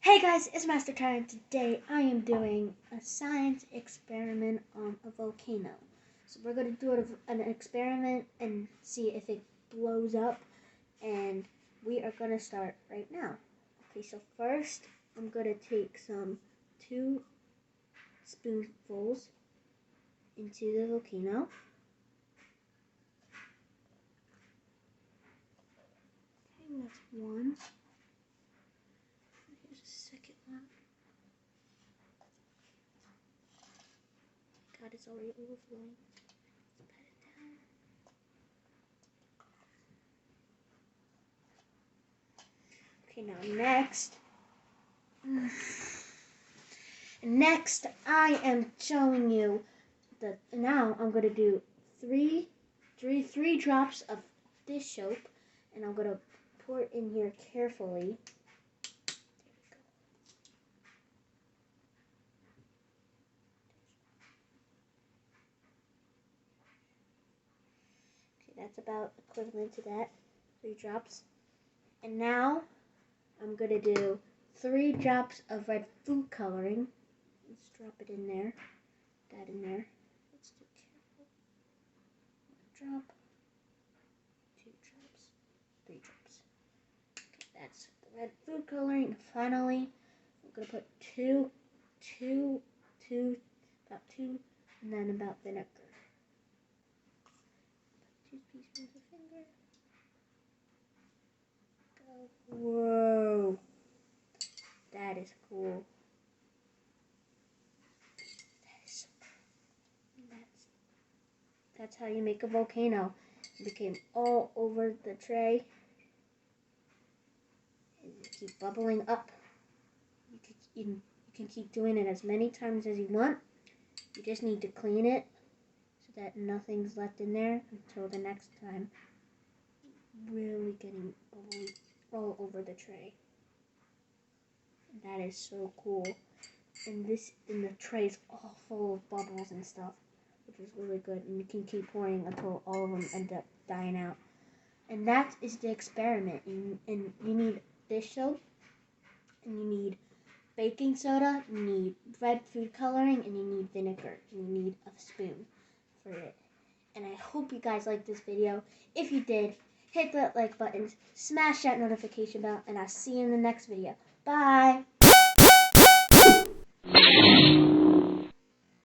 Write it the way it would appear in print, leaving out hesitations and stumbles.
Hey guys, it's Master Ty, and today I am doing a science experiment on a volcano. So we're going to do an experiment and see if it blows up, and we are going to start right now. Okay, so first I'm going to take 2 spoonfuls into the volcano. Okay, that's one. Here's the second one. God, it's already overflowing. Let's pat it down. Okay, now next I am showing you now I'm going to do three drops of this soap, and I'm going to pour it in here carefully. That's about equivalent to that, 3 drops. And now I'm going to do 3 drops of red food coloring. Let's drop it in there, that in there. Let's do careful. 1 drop, 2 drops, 3 drops. Okay, that's the red food coloring. Finally, I'm going to put about 2, and then about vinegar. 2 teaspoons of vinegar. Go. Whoa, that is cool. That is so cool. That's how you make a volcano. It became all over the tray. And you keep bubbling up. You can keep doing it as many times as you want. You just need to clean it so that nothing's left in there until the next time. Really getting bubbly all over the tray. And that is so cool. And the tray is all full of bubbles and stuff, which is really good. And you can keep pouring until all of them end up dying out. And that is the experiment. And you need dish soap, and you need baking soda, you need red food coloring, and you need vinegar, and you need a spoon for it. And I hope you guys liked this video. If you did, hit that like button, smash that notification bell, and I'll see you in the next video. Bye!